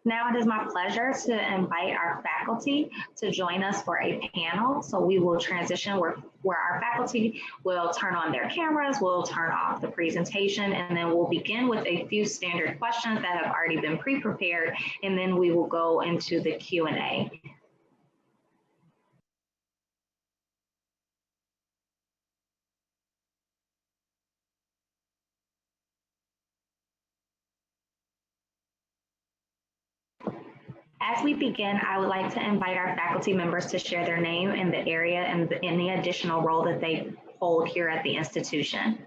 Now it is my pleasure to invite our faculty to join us for a panel. So we will transition where our faculty will turn on their cameras, we'll turn off the presentation, and then we'll begin with a few standard questions that have already been pre-prepared, and then we will go into the Q&A. As we begin, I would like to invite our faculty members to share their name and the area and any additional role that they hold here at the institution.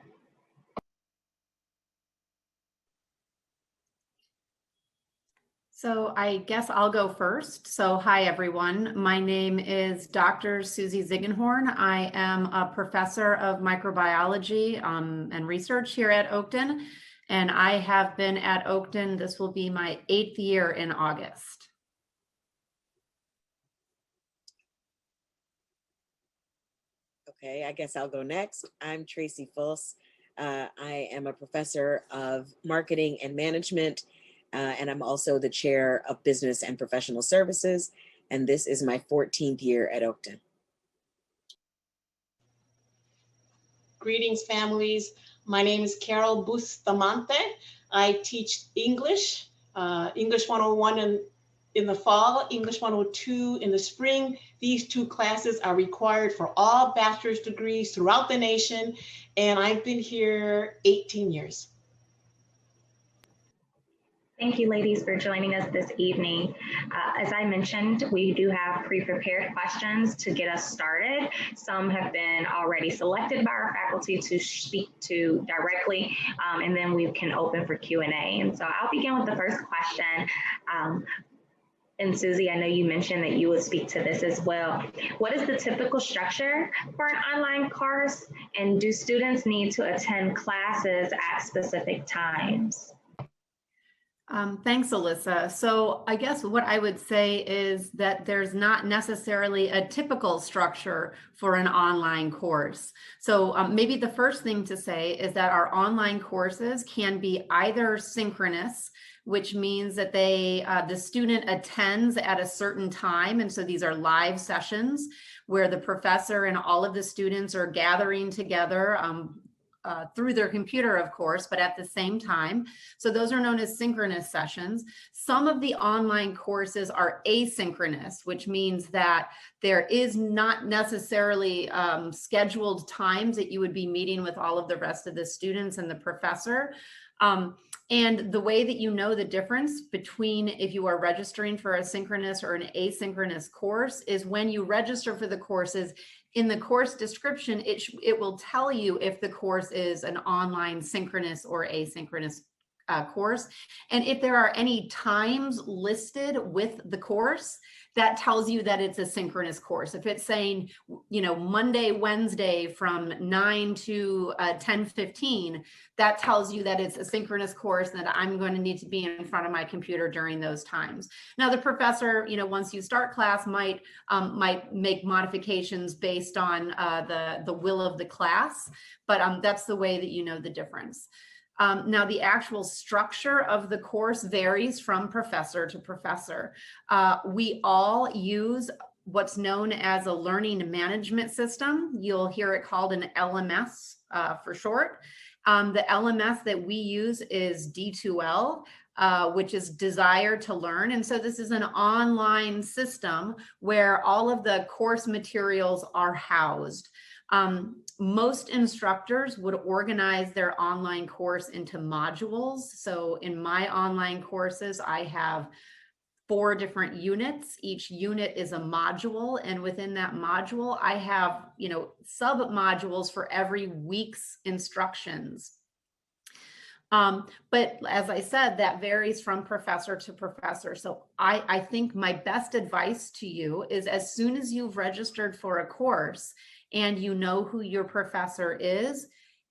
So I guess I'll go first. So hi, everyone. My name is Dr. Susie Zigginhorn. I am a professor of microbiology and research here at Oakton. And I have been at Oakton, this will be my 8th year in August. Okay, I guess I'll go next. I'm Tracy Fulse. I am a professor of marketing and management, and I'm also the chair of business and professional services. And this is my 14th year at Oakton. Greetings, families. My name is Carol Bustamante. I teach English, English 101 in the fall, English 102 in the spring. These two classes are required for all bachelor's degrees throughout the nation, and I've been here 18 years. Thank you, ladies, for joining us this evening. As I mentioned, we do have pre-prepared questions to get us started. Some have been already selected by our faculty to speak to directly, and then we can open for Q&A. And so I'll begin with the first question. And Susie, I know you mentioned that you would speak to this as well. What is the typical structure for an online course? And do students need to attend classes at specific times? Thanks, Alyssa. So I guess what I would say is that there's not necessarily a typical structure for an online course. So maybe the first thing to say is that our online courses can be either synchronous, which means that the student attends at a certain time. And so these are live sessions where the professor and all of the students are gathering together through their computer, of course, but at the same time. So those are known as synchronous sessions. Some of the online courses are asynchronous, which means that there is not necessarily scheduled times that you would be meeting with all of the rest of the students and the professor. And the way that you know the difference between if you are registering for a synchronous or an asynchronous course is when you register for the courses. In the course description, it will tell you if the course is an online synchronous or asynchronous course. And if there are any times listed with the course, that tells you that it's a synchronous course. If it's saying, you know, Monday, Wednesday from 9 to 10:15, that tells you that it's a synchronous course and that I'm going to need to be in front of my computer during those times. Now, the professor, you know, once you start class, might make modifications based on the will of the class, but that's the way that you know the difference. Now, the actual structure of the course varies from professor to professor. We all use what's known as a learning management system. You'll hear it called an LMS for short. The LMS that we use is D2L, which is Desire to Learn. And so this is an online system where all of the course materials are housed. Most instructors would organize their online course into modules. So in my online courses, I have 4 different units. Each unit is a module. And within that module, I have, you know, sub-modules for every week's instructions. But as I said, that varies from professor to professor. So I think my best advice to you is as soon as you've registered for a course and you know who your professor is,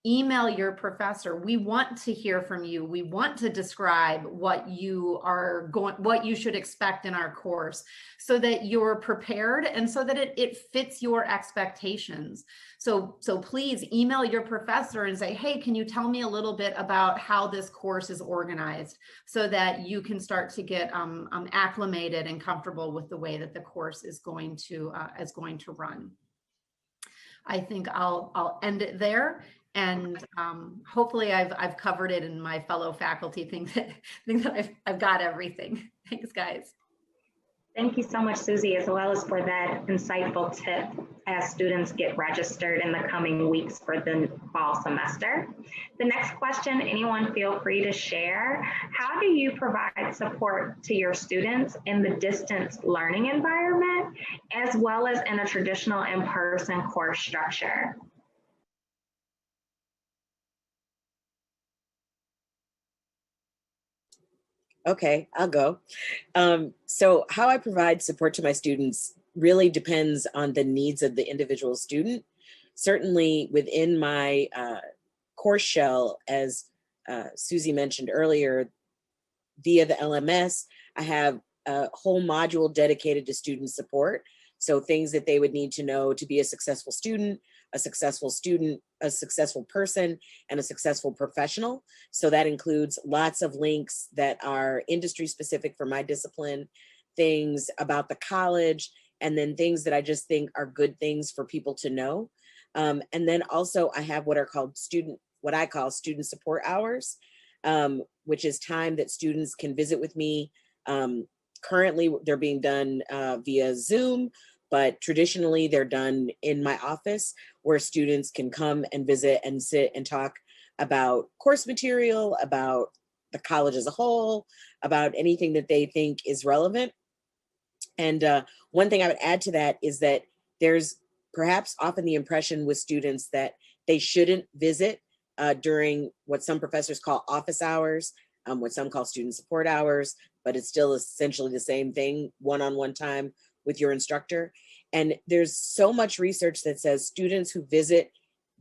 email your professor. We want to hear from you. We want to describe what what you should expect in our course, so that you're prepared and so that it fits your expectations. So please email your professor and say, hey, can you tell me a little bit about how this course is organized, so that you can start to get acclimated and comfortable with the way that the course is going to run. I think I'll end it there. And hopefully I've covered it, and my fellow faculty think that I've got everything. Thanks, guys. Thank you so much, Susie, as well as for that insightful tip as students get registered in the coming weeks for the fall semester. The next question, anyone feel free to share. How do you provide support to your students in the distance learning environment, as well as in a traditional in-person course structure? Okay, I'll go. So how I provide support to my students really depends on the needs of the individual student. Certainly within my course shell, as Susie mentioned earlier, via the LMS, I have a whole module dedicated to student support. So things that they would need to know to be a successful student, a successful person, and a successful professional. So that includes lots of links that are industry specific for my discipline, things about the college, and then things that I just think are good things for people to know. And then also I have what I call student support hours, which is time that students can visit with me. Currently, they're being done via Zoom, but traditionally they're done in my office, where students can come and visit and sit and talk about course material, about the college as a whole, about anything that they think is relevant. And one thing I would add to that is that there's perhaps often the impression with students that they shouldn't visit during what some professors call office hours, what some call student support hours, but it's still essentially the same thing, one-on-one time with your instructor. And there's so much research that says students who visit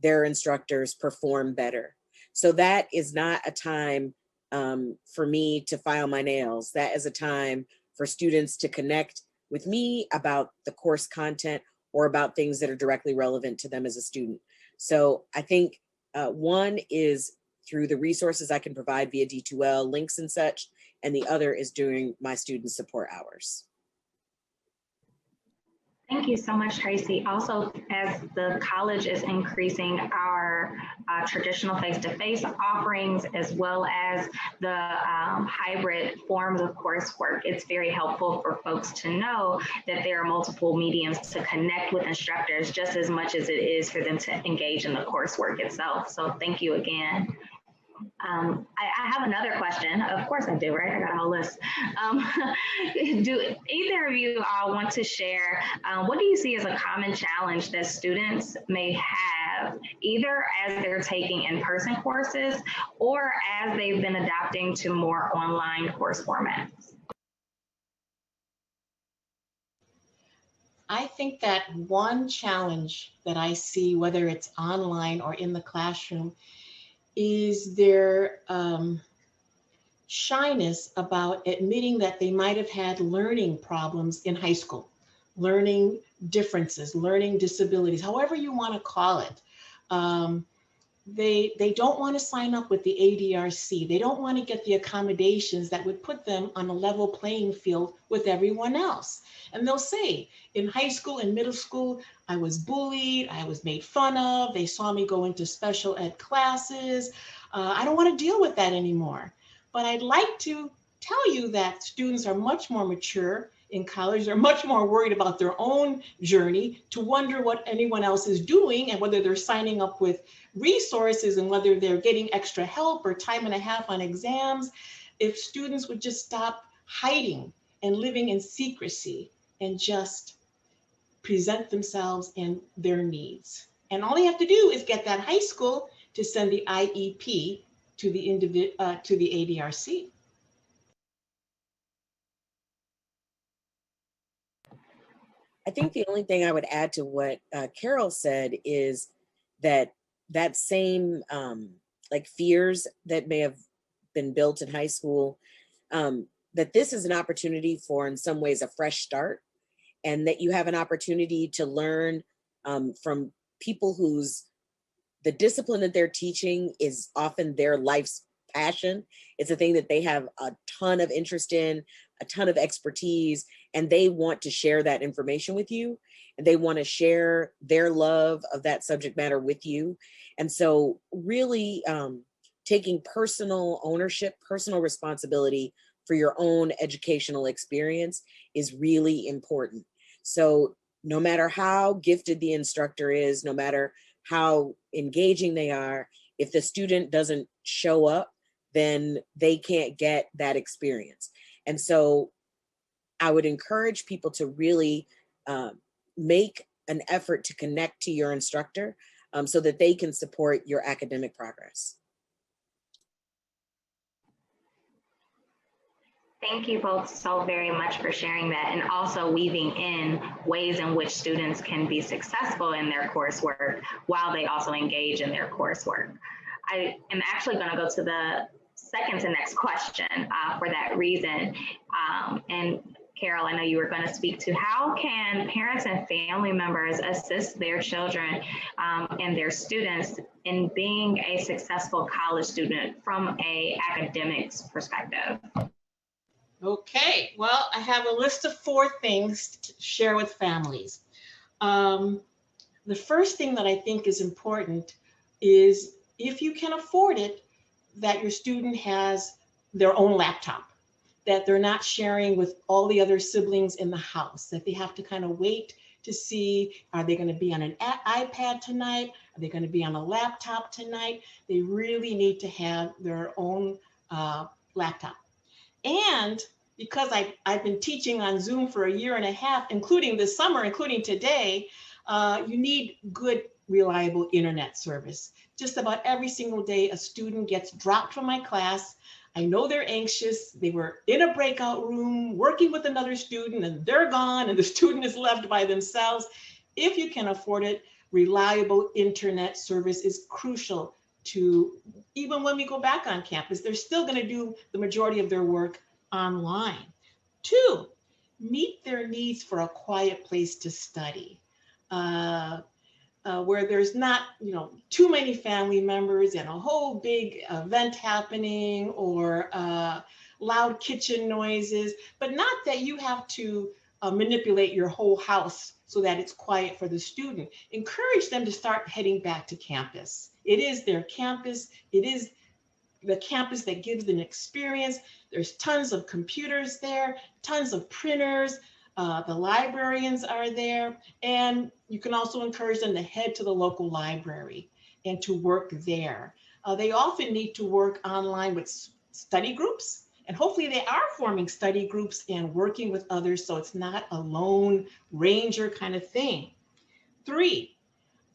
their instructors perform better. So that is not a time for me to file my nails. That is a time for students to connect with me about the course content or about things that are directly relevant to them as a student. So I think one is through the resources I can provide via D2L, links and such, and the other is during my student support hours. Thank you so much, Tracy. Also, as the college is increasing our traditional face-to-face offerings, as well as the hybrid forms of coursework, it's very helpful for folks to know that there are multiple mediums to connect with instructors just as much as it is for them to engage in the coursework itself. So thank you again. I have another question. Of course I do, right? I got a whole list. Do either of you want to share, what do you see as a common challenge that students may have, either as they're taking in-person courses or as they've been adapting to more online course formats? I think that one challenge that I see, whether it's online or in the classroom, is their shyness about admitting that they might have had learning problems in high school, learning differences, learning disabilities, however you want to call it. They don't want to sign up with the ADRC. They don't want to get the accommodations that would put them on a level playing field with everyone else. And they'll say, in high school and middle school, I was bullied, I was made fun of, they saw me go into special ed classes. I don't want to deal with that anymore. But I'd like to tell you that students are much more mature in college. They're much more worried about their own journey, to wonder what anyone else is doing and whether they're signing up with resources and whether they're getting extra help or time and a half on exams. If students would just stop hiding and living in secrecy and just present themselves and their needs. And all they have to do is get that high school to send the IEP to the ADRC. I think the only thing I would add to what Carol said is that that same like fears that may have been built in high school, that this is an opportunity for, in some ways, a fresh start, and that you have an opportunity to learn from people whose the discipline that they're teaching is often their life's passion. It's a thing that they have a ton of interest in, a ton of expertise, and they want to share that information with you. And they want to share their love of that subject matter with you. And so really taking personal ownership, personal responsibility for your own educational experience is really important. So no matter how gifted the instructor is, no matter how engaging they are, if the student doesn't show up, then they can't get that experience. And so I would encourage people to really make an effort to connect to your instructor so that they can support your academic progress. Thank you both so very much for sharing that, and also weaving in ways in which students can be successful in their coursework while they also engage in their coursework. I am actually going to go to the second to next question for that reason. And Carol, I know you were going to speak to how can parents and family members assist their children and their students in being a successful college student from an academics perspective? Okay, well, I have a list of 4 things to share with families. The first thing that I think is important is, if you can afford it, that your student has their own laptop, that they're not sharing with all the other siblings in the house, that they have to kind of wait to see, are they going to be on an iPad tonight? Are they going to be on a laptop tonight? They really need to have their own laptop. And because I've been teaching on Zoom for 1.5 years, including this summer, including today, you need good, reliable internet service. Just about every single day, a student gets dropped from my class. I know they're anxious. They were in a breakout room working with another student, and they're gone, and the student is left by themselves. If you can afford it, reliable internet service is crucial to, even when we go back on campus, they're still going to do the majority of their work online. 2, meet their needs for a quiet place to study, where there's not, too many family members and a whole big event happening, or loud kitchen noises, but not that you have to manipulate your whole house so that it's quiet for the student. Encourage them to start heading back to campus. It is their campus. It is the campus that gives them experience. There's tons of computers there, tons of printers. The librarians are there, and you can also encourage them to head to the local library and to work there. They often need to work online with study groups, and hopefully they are forming study groups and working with others, so it's not a lone ranger kind of thing. 3,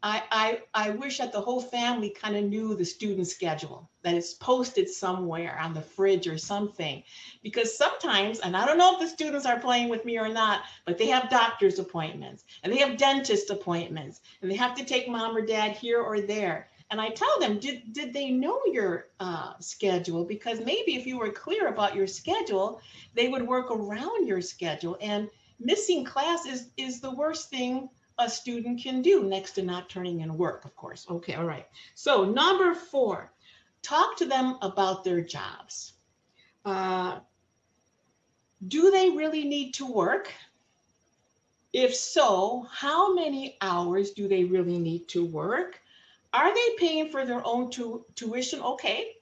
I wish that the whole family kind of knew the student schedule, that it's posted somewhere on the fridge or something, because sometimes, and I don't know if the students are playing with me or not, but they have doctor's appointments and they have dentist appointments, and they have to take mom or dad here or there. And I tell them, did they know your schedule? Because maybe if you were clear about your schedule, they would work around your schedule. And missing class is the worst thing a student can do, next to not turning in work, of course. Okay, all right. So number 4, talk to them about their jobs. Do they really need to work? If so, how many hours do they really need to work? Are they paying for their own tuition? Okay.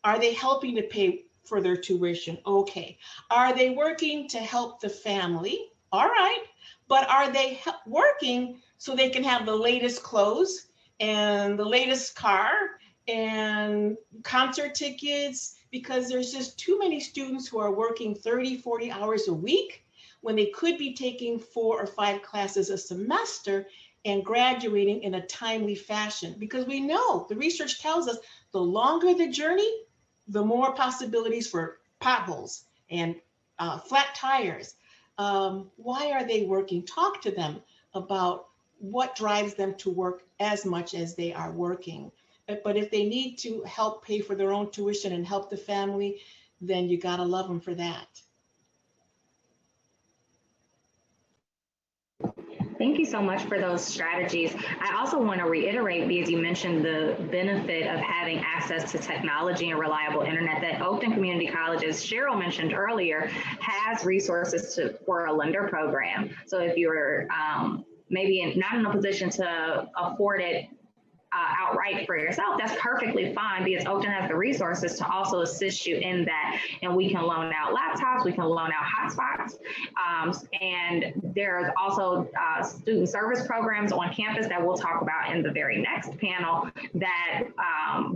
Are they helping to pay for their tuition? Okay. Are they working to help the family? All right. But are they working so they can have the latest clothes and the latest car and concert tickets? Because there's just too many students who are working 30, 40 hours a week when they could be taking 4 or 5 classes a semester and graduating in a timely fashion. Because we know, the research tells us, the longer the journey, the more possibilities for potholes and flat tires. Why are they working? Talk to them about what drives them to work as much as they are working. But if they need to help pay for their own tuition and help the family, then you gotta love them for that. Thank you so much for those strategies. I also want to reiterate, because you mentioned the benefit of having access to technology and reliable internet, that Oakton Community College, as Cheryl mentioned earlier, has resources for a lender program. So if you're maybe not in a position to afford it outright for yourself, that's perfectly fine, because Oakton has the resources to also assist you in that. And we can loan out laptops, we can loan out hotspots. And there's also student service programs on campus that we'll talk about in the very next panel, that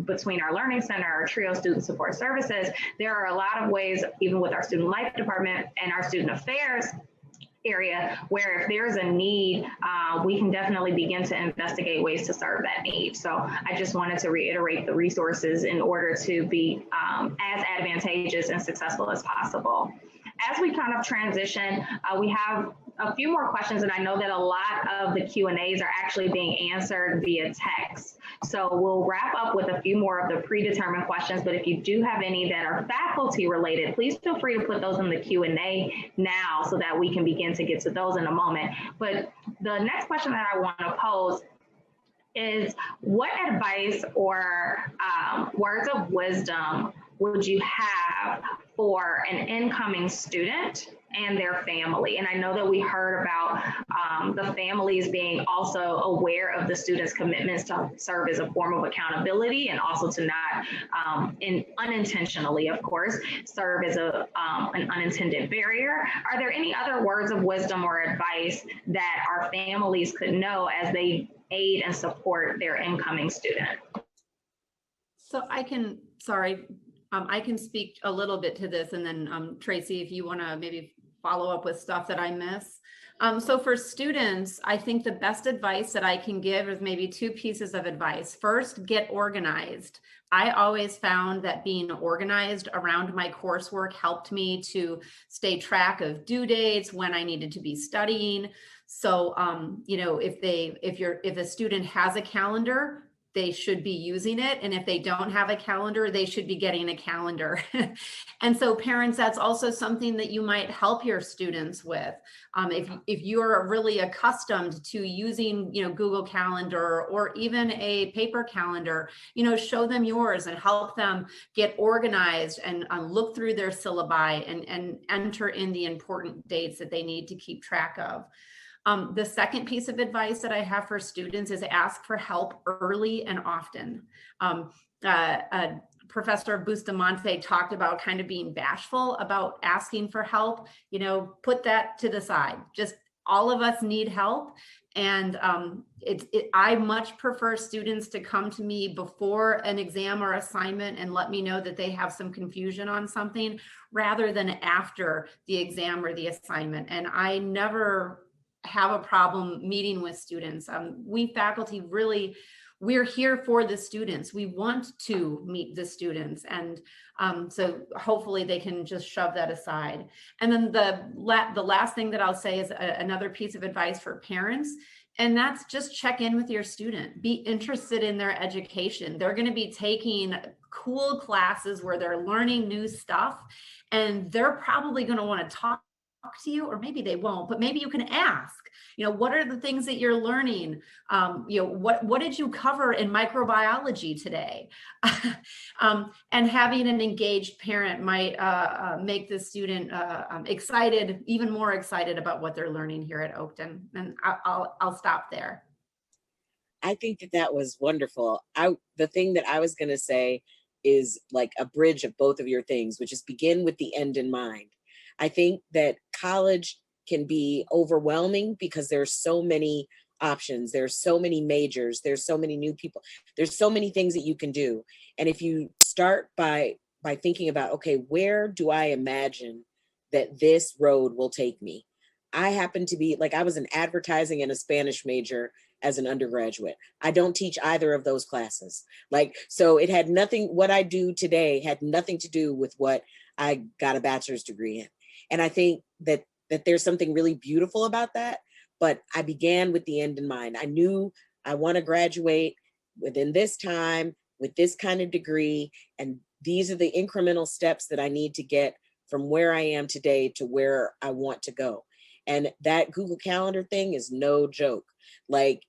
between our Learning Center, our TRIO Student Support Services, there are a lot of ways, even with our Student Life Department and our Student Affairs area, where if there's a need, we can definitely begin to investigate ways to serve that need. So I just wanted to reiterate the resources in order to be as advantageous and successful as possible. As we kind of transition, we have a few more questions, and I know that a lot of the Q&As are actually being answered via text. So we'll wrap up with a few more of the predetermined questions, but if you do have any that are faculty related, please feel free to put those in the Q&A now so that we can begin to get to those in a moment. But the next question that I want to pose is, what advice or words of wisdom would you have for an incoming student and their family? And I know that we heard about the families being also aware of the students' commitments to serve as a form of accountability, and also to not unintentionally, of course, serve as an unintended barrier. Are there any other words of wisdom or advice that our families could know as they aid and support their incoming student? So I can speak a little bit to this, and then Tracy, if you want to maybe follow up with stuff that I miss. So for students, I think the best advice that I can give is maybe two pieces of advice. First, get organized. I always found that being organized around my coursework helped me to stay track of due dates, when I needed to be studying. So, if a student has a calendar, they should be using it. And if they don't have a calendar, they should be getting a calendar. And so parents, that's also something that you might help your students with. If you're really accustomed to using, Google Calendar or even a paper calendar, show them yours and help them get organized and look through their syllabi and enter in the important dates that they need to keep track of. The second piece of advice that I have for students is ask for help early and often. Professor Bustamante talked about kind of being bashful about asking for help. Put that to the side. Just all of us need help. And I much prefer students to come to me before an exam or assignment and let me know that they have some confusion on something, rather than after the exam or the assignment. And I never have a problem meeting with students. We faculty we're here for the students. We want to meet the students. And so hopefully they can just shove that aside. And then the last thing that I'll say is another piece of advice for parents. And that's just check in with your student. Be interested in their education. They're going to be taking cool classes where they're learning new stuff. And they're probably going to want to talk to you, or maybe they won't, but maybe you can ask, what are the things that you're learning? What did you cover in microbiology today? And having an engaged parent might make the student excited, even more excited about what they're learning here at Oakton. And I'll stop there. I think that was wonderful. The thing that I was going to say is like a bridge of both of your things, which is begin with the end in mind. I think that college can be overwhelming because there's so many options. There's so many majors. There's so many new people. There's so many things that you can do. And if you start by thinking about, okay, where do I imagine that this road will take me? I happen to be I was an advertising and a Spanish major as an undergraduate. I don't teach either of those classes. So it had nothing, what I do today had nothing to do with what I got a bachelor's degree in. And I think that there's something really beautiful about that, but I began with the end in mind. I knew I want to graduate within this time, with this kind of degree, and these are the incremental steps that I need to get from where I am today to where I want to go. And that Google Calendar thing is no joke. Like,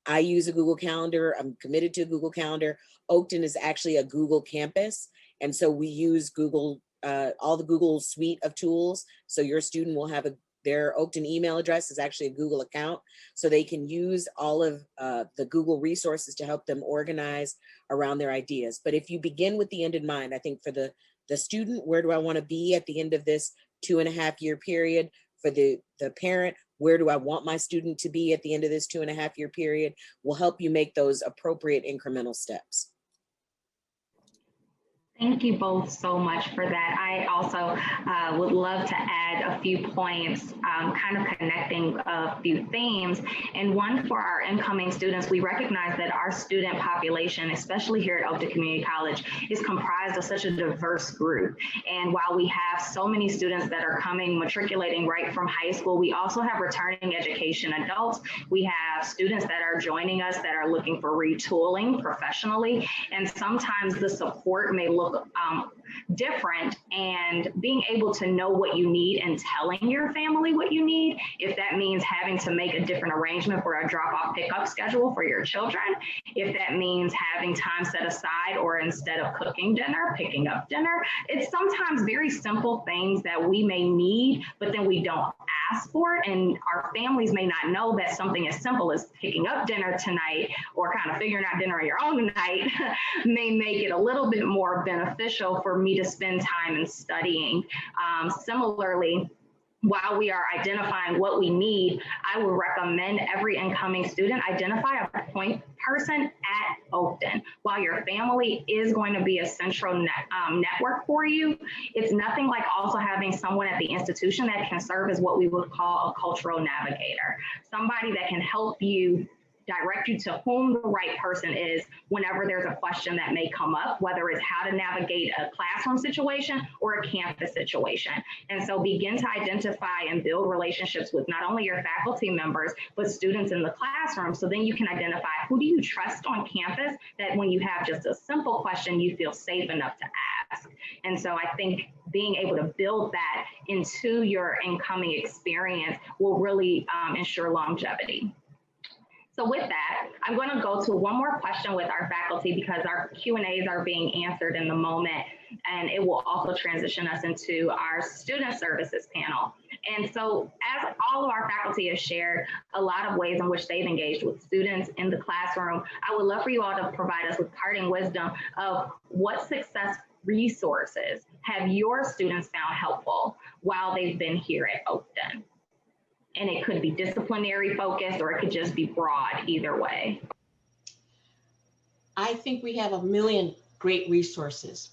I use a Google Calendar. I'm committed to a Google Calendar. Oakton is actually a Google campus. And so we use Google, all the Google suite of tools. So your student will have their Oakton email address is actually a Google account. So they can use all of the Google resources to help them organize around their ideas. But if you begin with the end in mind, I think for the student, where do I want to be at the end of this 2.5-year period? For the parent, where do I want my student to be at the end of this 2.5-year period, will help you make those appropriate incremental steps. Thank you both so much for that. I also would love to add a few points, kind of connecting a few themes. And one, for our incoming students, we recognize that our student population, especially here at Oakton Community College, is comprised of such a diverse group. And while we have so many students that are coming, matriculating right from high school, we also have returning education adults. We have students that are joining us that are looking for retooling professionally. And sometimes the support may look different, and being able to know what you need and telling your family what you need, if that means having to make a different arrangement for a drop-off pickup schedule for your children, if that means having time set aside, or instead of cooking dinner, picking up dinner. It's sometimes very simple things that we may need, but then we don't ask for it, and our families may not know that something as simple as picking up dinner tonight, or kind of figuring out dinner on your own tonight, may make it a little bit more beneficial for me to spend time in studying. Similarly, while we are identifying what we need, I would recommend every incoming student identify a point person at Oakton. While your family is going to be a central network for you, it's nothing like also having someone at the institution that can serve as what we would call a cultural navigator, somebody that can help you direct you to whom the right person is whenever there's a question that may come up, whether it's how to navigate a classroom situation or a campus situation. And so begin to identify and build relationships with not only your faculty members, but students in the classroom. So then you can identify who do you trust on campus that when you have just a simple question, you feel safe enough to ask. And so I think being able to build that into your incoming experience will really ensure longevity. So with that, I'm going to go to one more question with our faculty, because our Q&As are being answered in the moment, and it will also transition us into our student services panel. And so, as all of our faculty has shared a lot of ways in which they've engaged with students in the classroom, I would love for you all to provide us with parting wisdom of what success resources have your students found helpful while they've been here at Oakton. And it could be disciplinary focused, or it could just be broad, either way. I think we have a million great resources,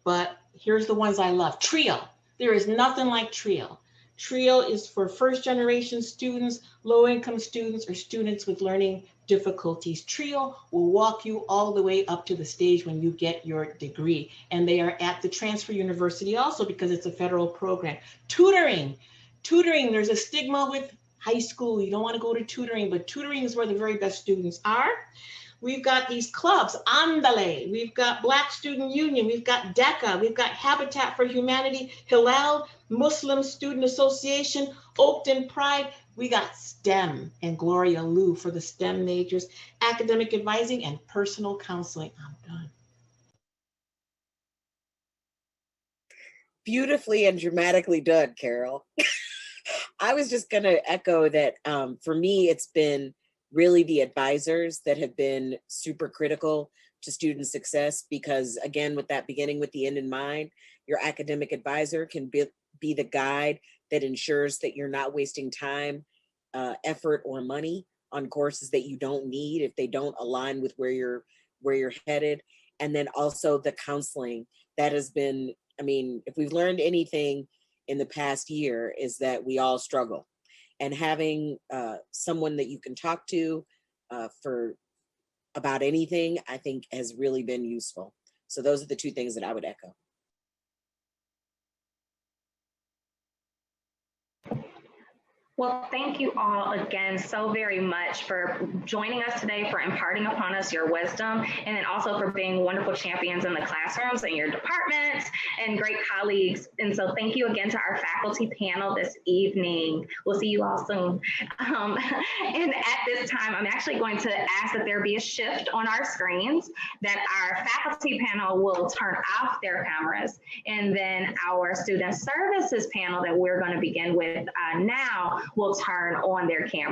but here's the ones I love. TRIO. There is nothing like TRIO. TRIO is for first generation students, low income students, or students with learning difficulties. TRIO will walk you all the way up to the stage when you get your degree. And they are at the Transfer University also, because it's a federal program. Tutoring. Tutoring, there's a stigma with high school. You don't want to go to tutoring, but tutoring is where the very best students are. We've got these clubs, Andale, we've got Black Student Union, we've got DECA, we've got Habitat for Humanity, Hillel, Muslim Student Association, Oakton Pride. We got STEM and Gloria Liu for the STEM majors, academic advising and personal counseling. I'm done. Beautifully and dramatically done, Carol. I was just going to echo that for me, it's been really the advisors that have been super critical to student success, because again, with that beginning with the end in mind, your academic advisor can be the guide that ensures that you're not wasting time, effort, or money on courses that you don't need if they don't align with where you're headed. And then also the counseling that has been, I mean, if we've learned anything in the past year, is that we all struggle, and having someone that you can talk to for about anything, I think has really been useful. So those are the two things that I would echo. Well, thank you all again so very much for joining us today, for imparting upon us your wisdom, and then also for being wonderful champions in the classrooms and your departments and great colleagues. And so thank you again to our faculty panel this evening. We'll see you all soon. And at this time, I'm actually going to ask that there be a shift on our screens, that our faculty panel will turn off their cameras, and then our student services panel that we're going to begin with now will turn on their camera.